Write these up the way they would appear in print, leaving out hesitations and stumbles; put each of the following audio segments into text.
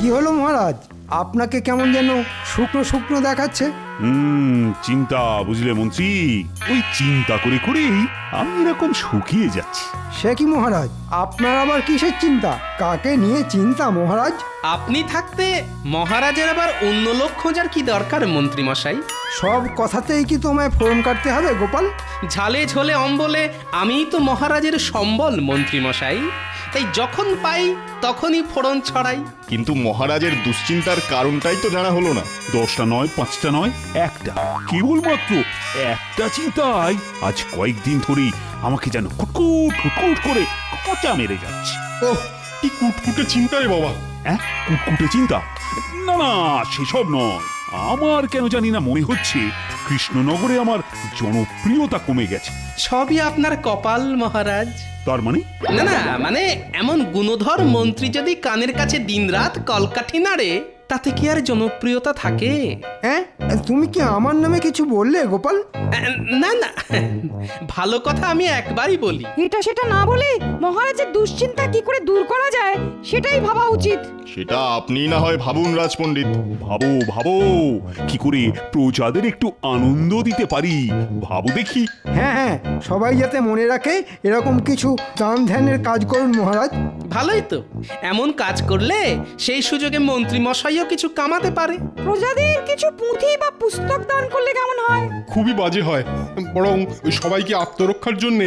কি হলো মহারাজ, আপনাকে কেমন যেন শুকনো শুকনো দেখাচ্ছে? চিন্তা, বুঝলে মন্ত্রী, ওই চিন্তা করে করেই আমি এরকম শুকিয়ে যাচ্ছি। সে কি মহারাজ, আপনার আবার কিসের চিন্তা? কাকে নিয়ে চিন্তা মহারাজ? আপনি থাকতে মহারাজের আবার অন্য লোক খোঁজার কি দরকার মন্ত্রী মশাই? সব কথাতেই কি তোমায় ফোরন কাটতে হবে গোপাল? ঝালে ঝোলে অম্বলে আমিই তো মহারাজের সম্বল মন্ত্রী মশাই, তাই যখন পাই তখনই ফোড়ন ছড়াই। কিন্তু মহারাজের দুশ্চিন্তার কারণটাই তো জানা হলো না। 10টা নয়, 5টা নয়, একটা, কেবলমাত্র একটা চিন্তায় আজ কয়েকদিন ধরেই আমাকে যেন কুটকুট কুটকুট করে খোঁচা মেরে যাচ্ছে। ওহ, কি কুটকুটে চিন্তা রে বাবা। হ্যাঁ, কুটকুটে চিন্তা? না না, সেসব নয়। আমার কেন জানি না মনে হচ্ছে কৃষ্ণনগরে আমার জনপ্রিয়তা কমে গেছে। সবই আপনার কপাল মহারাজ। তার মানে? না না, মানে এমন গুণধর মন্ত্রী যদি কানের কাছে দিনরাত কলকাঠি নাড়ে, তাতে কি আর জনপ্রিয়তা থাকে? হ্যাঁ, তুমি কি আমার নামে কিছু বললে গোপাল? না না, ভালো কথা আমি একবারই বলি। এটা সেটা না বলে মহারাজের দুশ্চিন্তা কি করে দূর করা যায় সেটাই ভাবা উচিত। সেটা আপনিই না হয় ভাবুন রাজপণ্ডিত। ভাবো ভাবো, কি করে প্রজাদের একটু আনন্দ দিতে পারি ভাবো দেখি। হ্যাঁ হ্যাঁ, সবাই যাতে মনে রাখে এরকম কিছু দান ধ্যানের কাজ করুন মহারাজ। ভালোই তো, এমন কাজ করলে সেই সুযোগে মন্ত্রী মশাইও কিছু কামাতে পারে। প্রজাদের কিছু পুঁথি বা পুস্তক দান করলে কেমন হয়? খুবই বাজে হয়, বরং ওই সবাইকে আত্মরক্ষার জন্য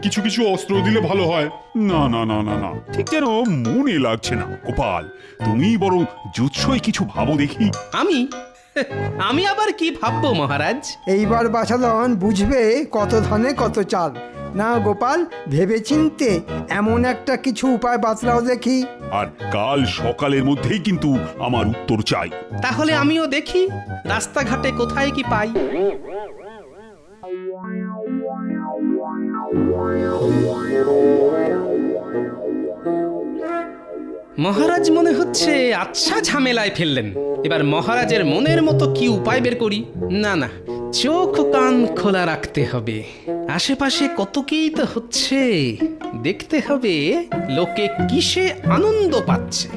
কিছু কিছু অস্ত্র দিলে ভালো হয়। না না না না না, ঠিক যেন মনে লাগছে না গোপাল। তুমি বরং জুৎসই কিছু ভাবো দেখি। আমি আবার কি ভাববো মহারাজ? এইবার বাছাধন বুঝবে কত ধানে কত চাল। না গোপাল, ভেবেচিন্তে এমন একটা কিছু উপায় বাতলাও দেখি। আর কাল সকালের মধ্যেই কিন্তু আমার উত্তর চাই। তাহলে আমিও দেখি রাস্তাঘাটে কোথায় কি পাই। মহারাজ মনে হচ্ছে আচ্ছা ঝামেলায় ফেললেন। এবার মহারাজের মনের মতো কি উপায় বের করি। না না, চোখ কান খোলা রাখতে হবে। আশেপাশে কত কিই তো হচ্ছে, দেখতে হবে লোকে কিসে আনন্দ পাচ্ছে।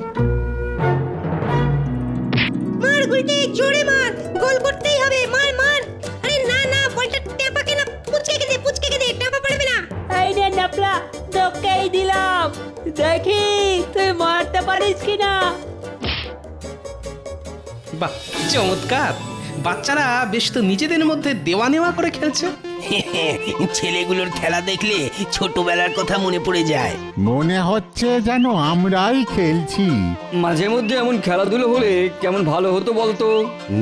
মার গুলটে, জোরে মার, গোল করতেই হবে, মার মার। আরে না না, বলটা টেপাকে না, পুচকে দে, টেপা পড়বে না। এই নে নাপলা, তোকেই দিলাম, দেখি তুই মারতে পারিস কিনা। বাহ, চমৎকার! বাচ্চারা বেশ তো নিজেদের মধ্যে দেওয়া নেওয়া করে খেলছে। ছেলেগুলোর খেলা দেখলে ছোটবেলার কথা মনে পড়ে যায়। মনে হচ্ছে যেন আমরাই খেলছি। মাঝে মধ্যে এমন খেলাধুলো হলে কেমন ভালো হতো বলতো।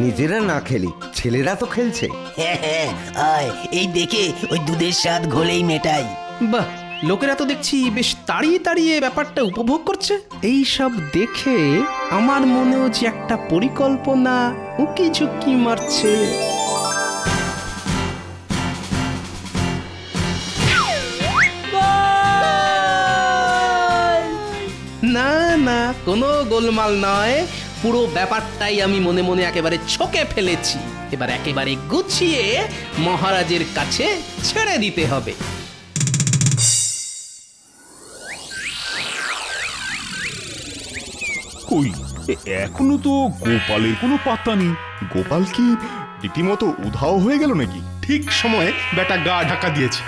নিজেরা না খেলি, ছেলেরা তো খেলছে। হ্যাঁ হ্যাঁ, আয় এই দেখে ওই দুধের স্বাদ ঘোলেই মেটাই। বাহ, লোকেরা তো দেখছি বেশ তাড়িয়ে তাড়িয়ে ব্যাপারটা উপভোগ করছে। এই সব দেখে আমার মনেও যে একটা পরিকল্পনা উকি ঝুঁকি মারছে। না না, কোনো গোলমাল নয়, পুরো ব্যাপারটাই আমি মনে মনে একেবারে ছকে ফেলেছি। এবার একেবারে গুছিয়ে মহারাজের কাছে ছেড়ে দিতে হবে। কই, এখনো তো গোপালের কোনো পাত্তা নেই। গোপাল কি রীতিমতো উধাও হয়ে গেল নাকি? ঠিক সময়ে বেটা গা ঢাকা দিয়েছে।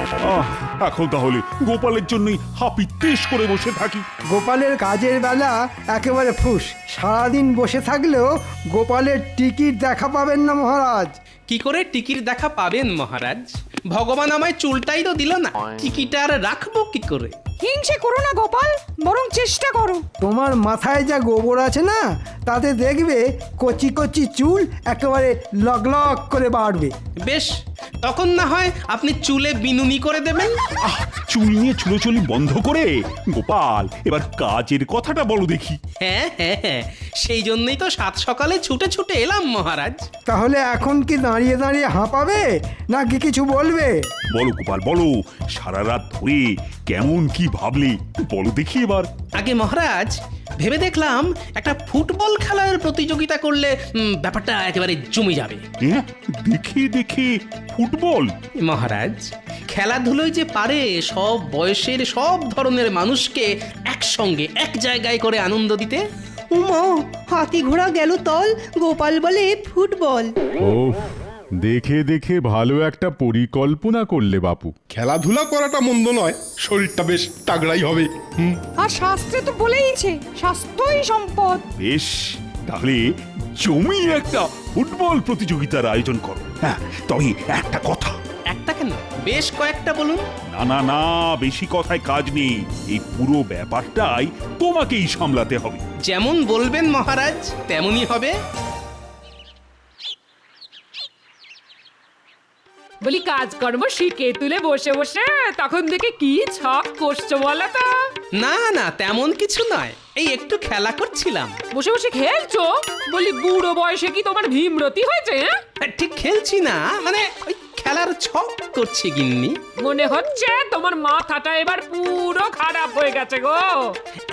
এখন তাহলে গোপালের জন্যই হাপিত্তেশ করে বসে থাকি। গোপালের কাজের বেলা একেবারে ফুস। সারাদিন বসে থাকলেও গোপালের টিকিট দেখা পাবেন না মহারাজ। কি করে টিকির দেখা পাবেন মহারাজ? ভগবান আমায় চুলটাই তো দিল না, টিকিট আর রাখবো কি করে? হিংসে করো না গোপাল, বরং চেষ্টা করো। তোমার মাথায় যা গোবর আছে না, তাতে দেখবে কচি কচি চুল একেবারে লগ লগ করে বাড়বে। বেশ, তখন না হয় আপনি চুলে বিনুনি করে দেবেন। চুল নিয়ে চুলোচুলি বন্ধ করে গোপাল এবার কাজের কথাটা বলো দেখি। হ্যাঁ হ্যাঁ হ্যাঁ, সেই জন্যই তো সাত সকালে ছুটে ছুটে এলাম মহারাজ। তাহলে এখন কি দাঁড়িয়ে দাঁড়িয়ে হাঁপাবে নাকি কিছু বলবে? বলো গোপাল বলো, সারা রাত ধরে কেমন কি ভাবলে বলো দেখি এবার। আগে মহারাজ, ভেবে দেখলাম একটা ফুটবল খেলার প্রতিযোগিতা করলে ব্যাপারটা একেবারে জমে যাবে। হ্যাঁ, দেখে দেখে ফুটবল? মহারাজ, খেলাধুলোয় যে পারে সব বয়সের সব ধরনের মানুষকে একসঙ্গে এক জায়গায় করে আনন্দ দিতে। উমা হাতি ঘোড়া গেল তল, গোপাল বলে ফুটবল। ও দেখে দেখে ভালো একটা পরিকল্পনা করলে বাপু। খেলাধুলা করাটা মন্দ নয়, শরীরটা বেশ তাগড়াই হবে। আর শাস্ত্রে তো বলেইছে স্বাস্থ্যই সম্পদ। বেশ, তাহলে জমি একটা ফুটবল প্রতিযোগিতার আয়োজন করো। হ্যাঁ, তবে একটা কথা। একটা কেন, বেশ কয়েকটা বলুন। না না না, বেশি কথায় কাজ নেই। এই পুরো ব্যাপারটাই তোমাকেই সামলাতে হবে। যেমন বলবেন মহারাজ তেমনই হবে। বলি কাজকর্ম শিখে তুলে বসে বসে তখন দেখে কি ছক করছো বলো তো? না না, তেমন কিছু নয়, এই একটু খেলা করছিলাম। বসে বসে খেলছো? বলি বুড়ো বয়সে কি তোমার ভীমরতি হয়েছে? ঠিক খেলছি না, মানে ওই খেলার ছক করছি গিন্নি। মনে হচ্ছে তোমার মাথাটা এবার পুরো খারাপ হয়ে গেছে গো।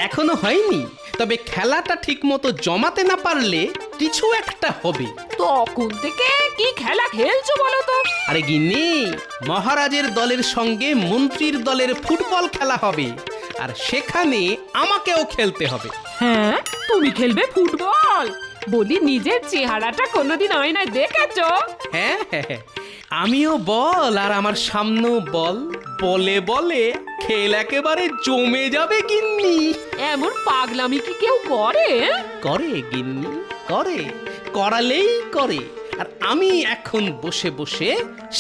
এখনো হয়নি, তবে খেলাটা ঠিক মতো জমাতে না পারলে কিছু একটা হবে। তখন থেকে কি খেলা খেলছো বলো তো? আরে গিন্নি, মহারাজের দলের সঙ্গে মন্ত্রীর দলের ফুটবল খেলা হবে, আর সেখানে আমাকেও খেলতে হবে। হ্যাঁ, তুমি খেলবে ফুটবল? বলি নিজের চেহারাটা কোনোদিন আয়নায় দেখেছো? হ্যাঁ হ্যাঁ হ্যাঁ, আমিও বল আর আমার সামনেও বল, বলে বলে খেল একেবারে জমে যাবে গিন্নি। এমন পাগলামি কি কেউ করে? করে গিন্নি, করে, করালেই করে। আর আমি এখন বসে বসে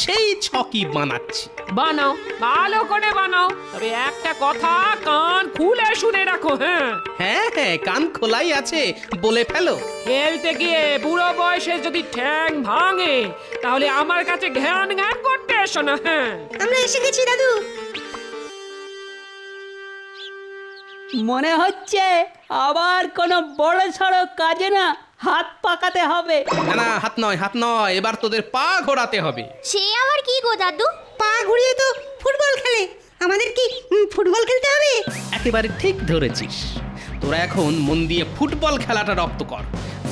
সেই ছকই বানাচ্ছি। বানাও, ভালো করে বানাও, তবে একটা কথা কান খুলে শুনে রাখো। হ্যাঁ হ্যাঁ হ্যাঁ, কান খোলাই আছে, বলে ফেলো। খেলতে গিয়ে বুড়ো বয়সে যদি ঠ্যাং ভাঙে তাহলে আমার কাছে ঘ্যান ঘ্যান করতে এসো না। হ্যাঁ, আমরা এসে গেছি দাদু। মনে হচ্ছে আবার কোনো বড় সড়ো কাজে না হাত পাকাতে হবে। না না, হাত নয়, হাত নয়, এবার তোদের পা ঘোরাতে হবে। সে আবার কি গো দাদু? পা ঘুরিয়ে তো ফুটবল খেলে, আমাদের কি ফুটবল খেলতে হবে? একেবারে ঠিক ধরেছিস। তোরা এখন মন দিয়ে ফুটবল খেলাটা রপ্ত কর,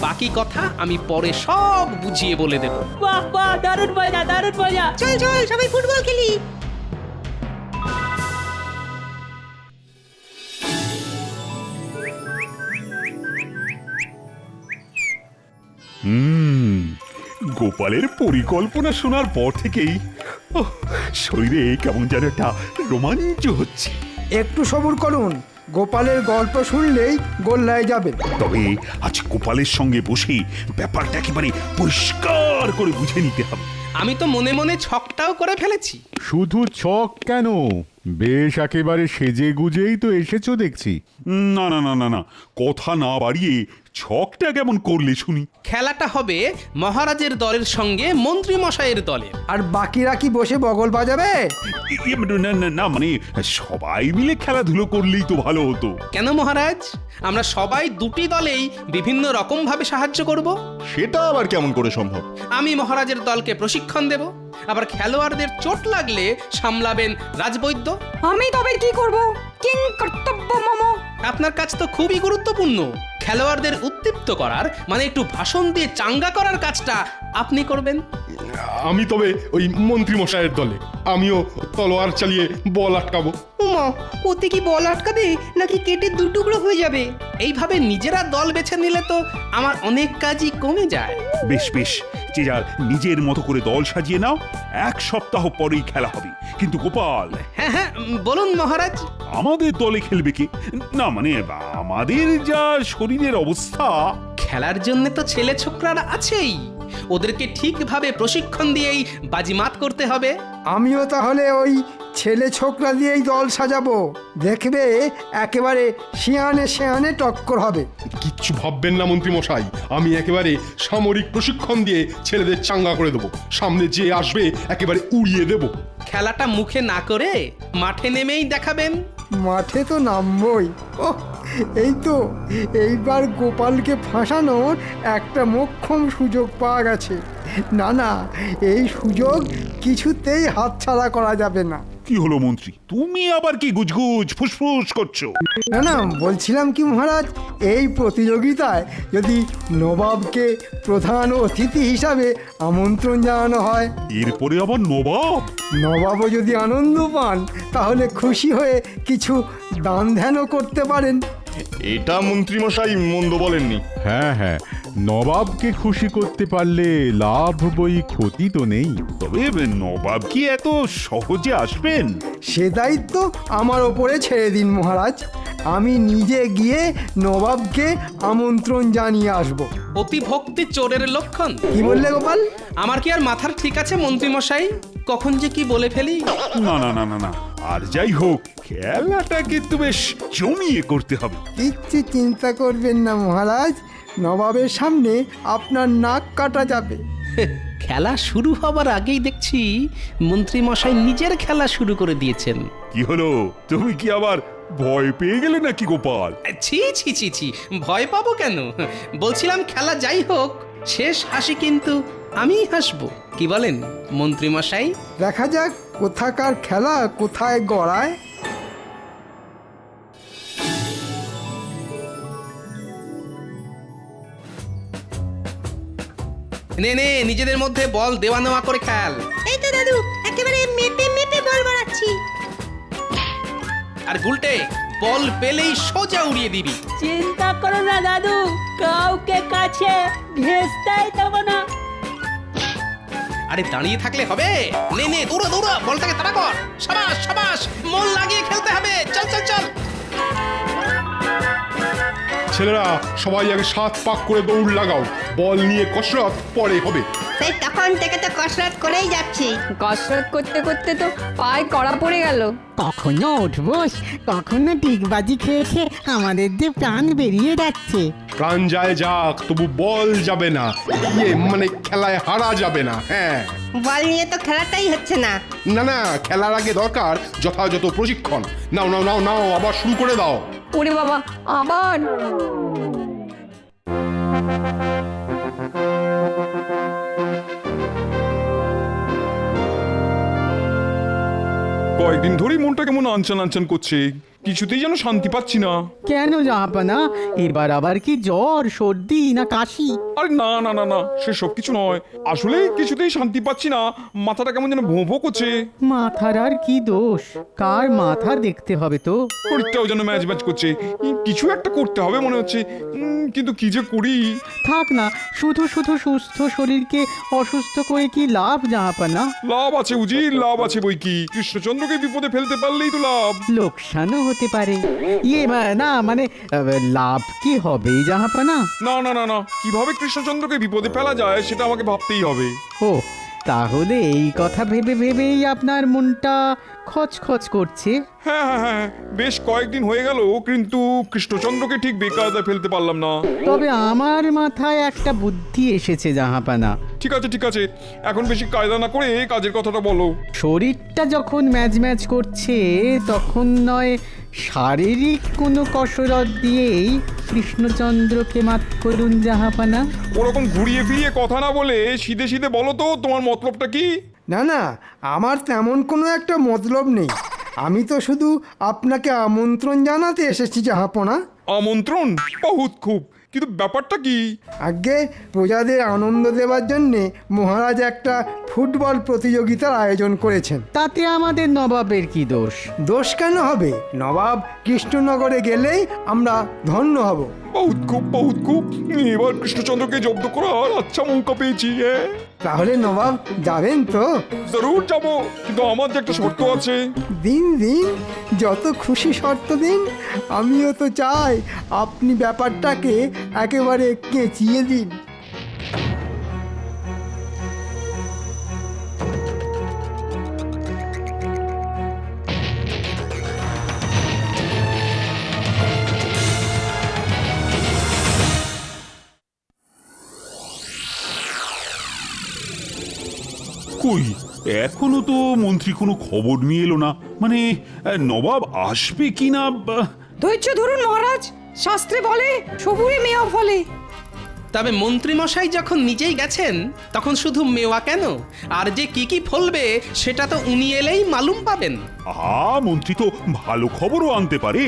বাকি কথা আমি পরে সব বুঝিয়ে বলে দেব। বাহ বাহ, দারুণ মজা, দারুণ মজা। চল চল সবাই ফুটবল খেলি। গোপালের পরিকল্পনা শোনার পর থেকেই শরীরে কেমন যেন একটা রোমাঞ্চ হচ্ছে। একটু সবুর করুন, গোপালের গল্প শুনলেই গোল্লায় যাবেন। তবে আজ গোপালের সঙ্গে বসে ব্যাপারটা একেবারে পরিষ্কার করে বুঝে নিতে হবে। আমি তো মনে মনে ছকটাও করে ফেলেছি। শুধু ছক কেন, বেশ একেবারে সেজে গুজেই তো এসেছো দেখছি। না না না না না, কথা না বাড়িয়ে ছকটা কেমন করলে শুনি। খেলাটা হবে মহারাজের দলের সঙ্গে মন্ত্রী মশাইয়ের দলের। আর বাকিরা কি বসে বগল বাজাবে? না না না, মানে সবাই মিলে খেলাধুলো করলেই তো ভালো হতো। কেন মহারাজ, আমরা সবাই দুটি দলেই বিভিন্ন রকম ভাবে সাহায্য করব। সেটা আবার কেমন করে সম্ভব? আমি মহারাজের দলকে প্রশিক্ষণ দেব, আবার খেলোয়াড়দের চোট লাগলে সামলাবেন রাজবৈদ্য। আমি তবে কি করব? কিং কর্তব্য মম। আপনার কাজ তো খুবই গুরুত্বপূর্ণ। খেলোয়াড়দের উদ্দীপ্ত করার, মানে একটু ভাষণ দিয়ে চাঙ্গা করার কাজটা আপনি করবেন। আমি তবে ওই মন্ত্রী মশাইয়ের দলে, আমিও তলোয়ার চালিয়ে বল আটকাবো। উমা, ওতে কি বল আটকাবে নাকি কেটে দু টুকরো হয়ে যাবে? এইভাবে নিজেরা দল বেছে নিলে তো আমার অনেক কাজই কমে যায়। বেশ বেশ, যে যার নিজের মতো করে দল সাজিয়ে নাও। 1 সপ্তাহ পরেই খেলা হবে। কিন্তু গোপাল, হ্যাঁ হ্যাঁ, বলুন মহারাজ। আমাদের দলে খেলবে কে? না মানে আমাদের যা শরীরের অবস্থা। খেলার জন্য তো ছেলে ছোকরারা আছেই, ওদেরকে ঠিকভাবে প্রশিক্ষণ দিয়েই বাজিমাত করতে হবে। আমিও তাহলে ওই ছেলে ছোকরা দিয়েই দল সাজাবো। দেখবে একেবারে শিয়ানে শিয়ানে টক্কর হবে। কিচ্ছু ভাববেন না মন্ত্রী মশাই, আমি একেবারে সামরিক প্রশিক্ষণ দিয়ে ছেলেদের চাঙ্গা করে দেবো। সামনে যে আসবে একেবারে উড়িয়ে দেবো। খেলাটা মুখে না করে মাঠে নেমেই দেখাবেন। মাঠে তো নামবই। ও এই তো, এইবার গোপালকে ফাঁসানোর একটা মোক্ষম সুযোগ পাওয়া গেছে। না না, এই সুযোগ কিছুতেই হাতছাড়া করা যাবে না। কি হলো মন্ত্রী, তুমি আবার কি গুজগুজ ফুসফুস করছো? না না, বলছিলাম কি মহারাজ, এই প্রতিযোগিতায় যদি নবাবকে প্রধান অতিথি হিসাবে আমন্ত্রণ জানানো হয়। এরপরে আবার নবাব? নবাবও যদি আনন্দ পান তাহলে খুশি হয়ে কিছু দান ধ্যানও করতে পারেন। এটা মন্ত্রীমশাই মন্দ বলেননি। হ্যাঁ হ্যাঁ, নবাবকে খুশি করতে পারলে লাভ বই, ক্ষতি তো নেই। তবে নবাব কি এত সহজে আসবেন? সে দায়িত্ব আমার ওপরে ছেড়ে দিন মহারাজ। আমি নিজে গিয়ে নবাবকে আমন্ত্রণ জানিয়ে আসব। অতিভক্তি চোরের লক্ষণ। কি বললে গোপাল? আমার কি আর মাথার ঠিক আছে মন্ত্রী মশাই? কখন যে কি বলে ফেলি। না না না না না, আর যাই হোক খেলাটা কিন্তু বেশ জমিয়ে করতে হবে। কিচ্ছু চিন্তা করবেন না মহারাজ, নবাবের সামনে আপনার নাক কাটা যাবে। খেলা শুরু হবার আগেই দেখছি মন্ত্রী মশাই নিজের খেলা শুরু করে দিয়েছেন। কি হলো, তুমি কি আবার ভয় পেয়ে গেলে নাকি গোপাল? ছি ছি ছি ছি, ভয় পাবো কেন? বলছিলাম খেলা যাই হোক, শেষ হাসি কিন্তু আমিই হাসবো। কি বলেন মন্ত্রী মশাই? দেখা যাক কোথাকার খেলা কোথায় গড়ায়। নে নে, নিজেদের মধ্যে বল দেওয়া নেওয়া করে খেল। এই তো দাদু, একেবারে মেপে মেপে বল বাড়াচ্ছি। আর গুলটে, বল পেলেই সোজা উড়িয়ে দিবি। চিন্তা করো না দাদু, কাউকে কাছে ঘেঁষতেই দেবো না। আরে দাঁড়িয়ে থাকলে হবে? নে নে, দৌড়া দৌড়া, বলটাকে তাড়া কর। সাবাস সাবাস, মন লাগিয়ে খেলতে হবে। চল চল চল। ছেলেরা সবাই আগে 7 পাক করে দৌড় লাগাও, বল নিয়ে কসরত পরে হবে। সেই তখন থেকে তো কসরত করেই যাচ্ছি। কসরত করতে করতে তো পায়ে কড়া পড়ে গেল। কখনো উঠবোস, কখনো ডিগবাজি খেয়ে খেয়ে আমাদের যে প্রাণ বেরিয়ে যাচ্ছে। প্রাণ যায় যাক, তবু বল যাবে না। মানে খেলায় হারা যাবে না। হ্যাঁ, বল নিয়ে তো খেলাটাই হচ্ছে না। না না, খেলার আগে দরকার যথাযথ প্রশিক্ষণ। নাও নাও নাও নাও, আবার শুরু করে দাও। ওরে বাবা, আবার? কয়েকদিন ধরেই মনটা কেমন আনচান আনচান করছে, কিছুতেই যেন শান্তি পাচ্ছি না। কেন জাহাপানা, এবার আবার কি জ্বর, সর্দি না কাশি? আরে না না না না, সেসব কিছু নয়। আসলে কিছুতেই শান্তি পাচ্ছি না, মাথাটা কেমন যেন ভোঁ ভোঁ করছে। মাথার আর কি দোষ? কার মাথা দেখতে হবে তো? শরীরটাও যেন ম্যাচ ম্যাচ করছে। কিছু একটা করতে হবে মনে হচ্ছে, কিন্তু কি যে করি। থাক না, শুধু শুধু সুস্থ শরীরকে অসুস্থ করে কি লাভ জাহাপানা? লাভ আছে উজি, লাভ আছে বই কি। কৃষ্ণচন্দ্রকে বিপদে ফেলতে পারলেই তো লাভ। লোকসানও হতে পারে। না মানে লাভ কি হবে জাহাপানা? না না না না, কিভাবে কৃষ্ণচন্দ্রকে বিপদে ফেলা যায় সেটা আমাকে ভাবতেই হবে। ও, তাহলে এই কথা ভেবে ভেবেই আপনার মনটা খচখচ করছে। হ্যাঁ হ্যাঁ হ্যাঁ, বেশ কয়েকদিন হয়ে গেল, কিন্তু কৃষ্ণচন্দ্রকে ঠিক বেকায়দায় ফেলতে পারলাম না। তবে আমার মাথায় একটা বুদ্ধি এসেছে জাহাপানা। ঠিক আছে ঠিক আছে, এখন বেশি কায়দা না করে কাজের কথাটা বলো। শরীরটা যখন ম্যাচ ম্যাচ করছে, তখন নয় শারীরিক কোনো কসরত দিয়েই কৃষ্ণচন্দ্রকে মাত করুন জাহাপানা। ওরকম ঘুরিয়ে ফিরিয়ে কথা না বলে সিধে সিধে বলো তো তোমার মতলবটা কি? না না, আমার তেমন কোনো একটা মতলব নেই। আমি তো শুধু আপনাকে আমন্ত্রণ জানাতে এসেছি জাহাপনা। আমন্ত্রণ? বহুত খুব, কিন্তু ব্যাপারটা কি? আগে প্রজাদের আনন্দ দেওয়ার জন্যে মহারাজ একটা ফুটবল প্রতিযোগিতার আয়োজন করেছেন। তাতে আমাদের নবাবের কি দোষ? দোষ কেন হবে? নবাব কৃষ্ণনগরে গেলেই আমরা ধন্য হব। বহুত খুব বহুত খুব, এবার কৃষ্ণচন্দ্রকে জব্দ করার আচ্ছা মৌকা পেয়েছি। তাহলে নবাব যাবেন তো? জরুর যাবো, কিন্তু আমার যে একটা শর্ত আছে। দিন দিন, যত খুশি শর্ত দিন। আমিও তো চাই আপনি ব্যাপারটাকে একেবারে কেঁচিয়ে দিন। কই, এখনো তো মন্ত্রী কোনো খবর নিয়ে এলো না। মানে নবাব আসবে কিনা। ধৈর্য ধরুন মহারাজ, শাস্ত্রে বলে সবুরে মেয়া ফলে। তবে মন্ত্রী মশাই যখন নিজেই গেছেন, তখন শুধু মেওয়া কেন, আর যে কি কি ফলবে সেটা তো উনি এলেই মালুম পাবেন। মন্ত্রী তো ভালো খবরও আনতে পারে।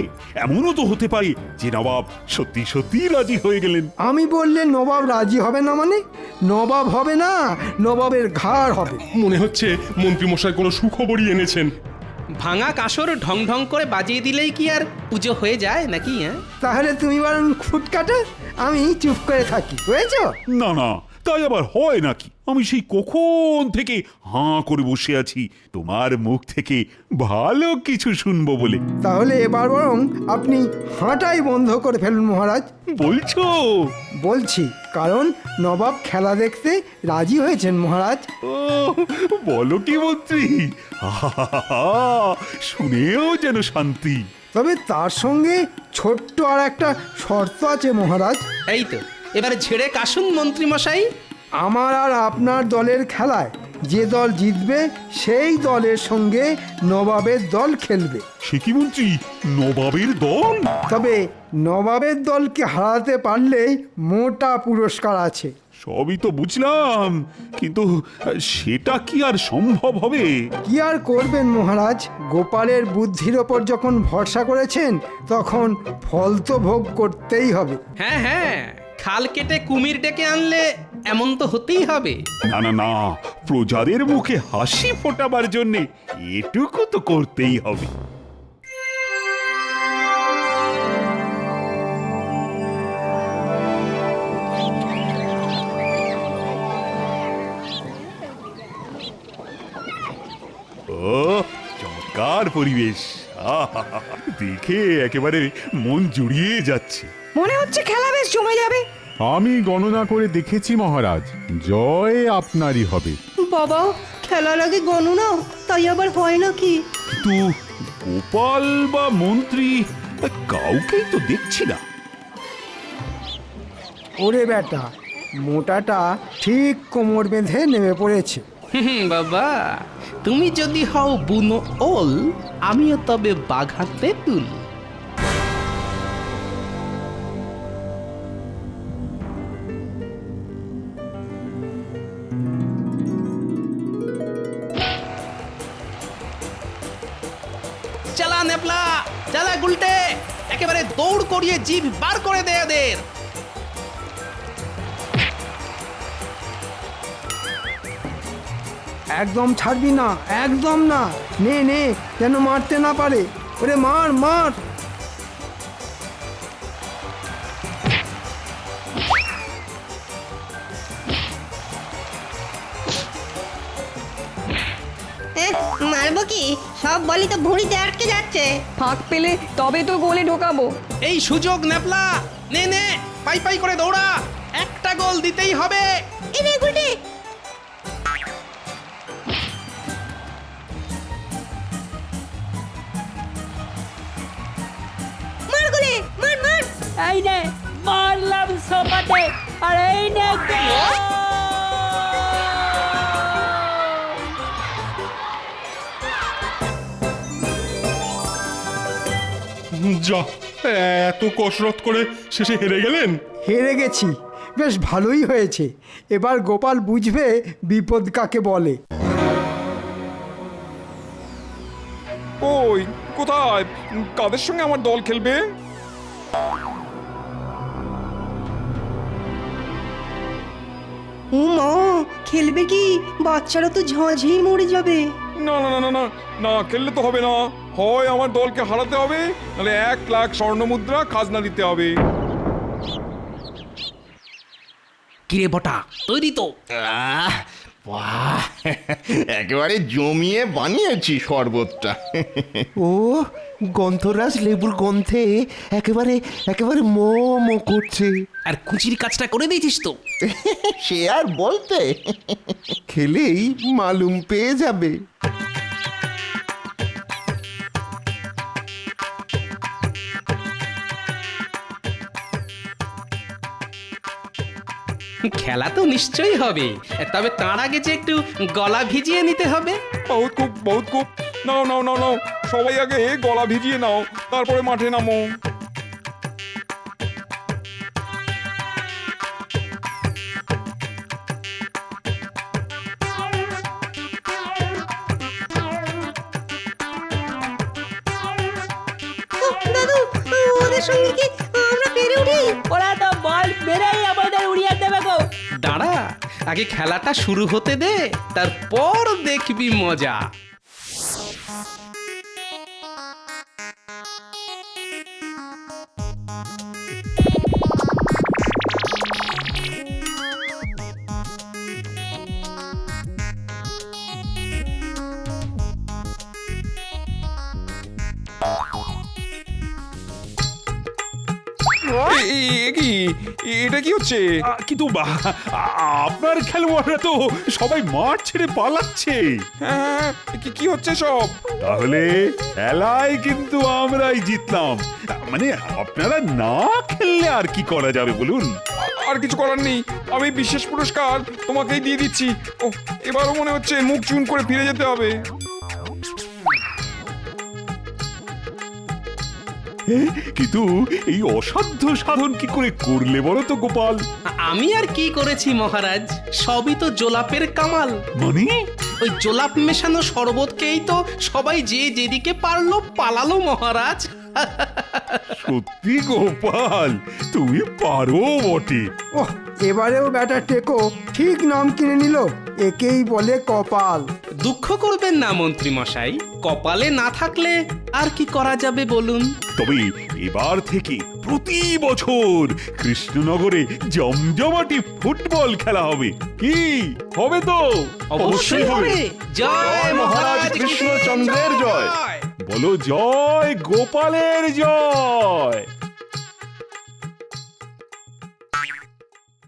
এমনও তো হতে পারে যে নবাব সত্যি সত্যি রাজি হয়ে গেলেন। আমি বললে নবাব রাজি হবে না? মানে নবাব হবে না, নবাবের ঘাড় হবে। মনে হচ্ছে মন্ত্রী মশাই কোনো সুখবরই এনেছেন। ভাঙা কাসর ঢং ঢং করে বাজিয়ে দিলেই কি আর পুজো হয়ে যায় নাকি? হ্যাঁ, তাহলে তুমি বরং খুট কাটো, আমি চুপ করে থাকি, বুঝেছো? না না, তাই আবার হয় নাকি? আমি সেই কখন থেকে হাঁ করে বসে আছি তোমার মুখ থেকে ভালো কিছু শুনবো বলে। তাহলে এবার বরং আপনি হাঁটাই বন্ধ করে ফেলুন মহারাজ। বলছো? বলছি, কারণ নবাব খেলা দেখতে রাজি হয়েছেন মহারাজ। ও, বলো কি মন্ত্রী? আহা, শুনেও যেন শান্তি। তবে তার সঙ্গে ছোট্ট আর একটা শর্ত আছে মহারাজ। এই তো, এবারে ছেড়ে কাশুন মন্ত্রী মশাই। আমার আর আপনার দলের খেলায় যে দল জিতবে সেই দলের সঙ্গে নবাবের দল খেলবে। সে কি মন্ত্রী, নবাবের দল? তবে নবাবের দলকে হারাতে পারলেই মোটা পুরস্কার আছে। সবই তো বুঝলাম, কিন্তু সেটা কি আর সম্ভব হবে? কি আর করবেন মহারাজ, গোপালের বুদ্ধির ওপর যখন ভরসা করেছেন তখন ফল তো ভোগ করতেই হবে। হ্যাঁ হ্যাঁ, খাল কেটে কুমির ডেকে আনলে এমন তো হতেই হবে। না না না, প্রজাদের মুখে হাসি ফোটাবার জন্যে এটুকু তো করতেই হবে। ও, চমৎকার পরিবেশ, আহা, দেখে একেবারে মন জুড়িয়ে যাচ্ছে। মনে হচ্ছে খেলা বেশ জমে যাবে। আমি গণনা করে দেখেছি মহারাজ, জয় আপনারই হবে। বাবা, খেলার আগে গণনা, তাই আবার হয় নাকি? কিন্তু গোপাল বা মন্ত্রী কাউকেই তো দেখছি না। ওরে বেটা, মোটাটা ঠিক কোমর বেঁধে নেমে পড়েছে। বাবা, তুমি যদি হও বুনো ওল, আমিও তবে বাঘা তেঁতুল। চালা নেপলা, চালা গুলটে, একেবারে দৌড় করিয়ে জিভ বার করে দে এদের। একদম ছাড়বি না, একদম না, নে নে, যেন মারতে না পারে। ওরে মার মার। মারবো কি? সব বলি তো ভুঁড়িতে আটকে যাচ্ছে। ফাঁক পেলে তবে তো গোলে ঢোকাবো। এই সুযোগ নেপলা, নে নে, পাই পাই করে দৌড়া, একটা গোল দিতেই হবে। এরে গুলটে, মার গুলে, মার মার। এই নে, মারলাম সোপাতে, আর এই নে গোল! যা, এত কসরত করে শেষে হেরে গেলেন। হেরে গেছি, বেশ ভালোই হয়েছে। এবার গোপাল বুঝবে বিপদ কাকে বলে। ওই কোথায়, কাদের সঙ্গে আমার দল খেলবে? ও মা, খেলবে কি? বাচ্চারা তো ঝাঁঝেই মরে যাবে। না না না না না, না খেললে তো হবে না। হয় আমার দলকে হারাতে হবে, নাহলে 1,00,000 স্বর্ণমুদ্রা খাজনা দিতে হবে। কিরে বটা, তৈরি তো? বাহ, একেবারে জমিয়ে বানিয়েছি শরবতটা। ও, গন্ধরাজ লেবুর গন্ধে একেবারে একেবারে মো মো করছে। আর কুচির কাজটা করে দিয়েছিস তো? সে আর বলতে, খেলেই মালুম পেয়ে যাবে। খেলা তো নিশ্চয়ই হবে, তবে তার আগে যে একটু গলা ভিজিয়ে নিতে হবে। বহুত খুব, বহুত খুব। নাও নাও নাও নাও, সবাই আগে গলা ভিজিয়ে নাও, তারপরে মাঠে নামো। দাদু, ওদের সঙ্গে কি আমরা পেরে উঠি? ওরা তো বল মেরেই আমাদের উড়িয়ে দেবে গো। দাঁড়া, আগে খেলাটা শুরু হতে দে, তারপর দেখবি মজা। কি এটা কি হচ্ছে? কিন্তু আপনার খেলোয়াড়রা তো সবাই মাঠ ছেড়ে পালাচ্ছে। হ্যাঁ, কি হচ্ছে সব? তাহলে খেলায় কিন্তু আমরাই জিতলাম। মানে আপনারা না খেললে আর কি করা যাবে বলুন? আর কিছু করার নেই, আমি বিশেষ পুরস্কার তোমাকেই দিয়ে দিচ্ছি। ও, এবারও মনে হচ্ছে মুখ চুন করে ফিরে যেতে হবে। কিন্তু এই অসাধ্য সাধন কি করে করলে বলো তো গোপাল? আমি আর কি করেছি মহারাজ, সবই তো জোলাপের কামাল। মানে ওই জোলাপ মেশানো শরবতকেই তো সবাই যে যেদিকে পারলো পালালো মহারাজ। সত্যি গোপাল, তুমি পারো বটে। ওহ, এবারেও ব্যাটা টেকো ঠিক নাম কিনে নিল, একেই বলে কপাল। দুঃখ করবেন না মন্ত্রী মশাই, কপালে না থাকলে আর কি করা যাবে বলুন? তবে এবার থেকে প্রতি বছর কৃষ্ণনগরে জমজমাটি ফুটবল খেলা হবে। কি হবে তো? অবশ্যই হবে। জয় মহারাজ কৃষ্ণচন্দ্রের জয়। বলো জয় গোপালের জয়।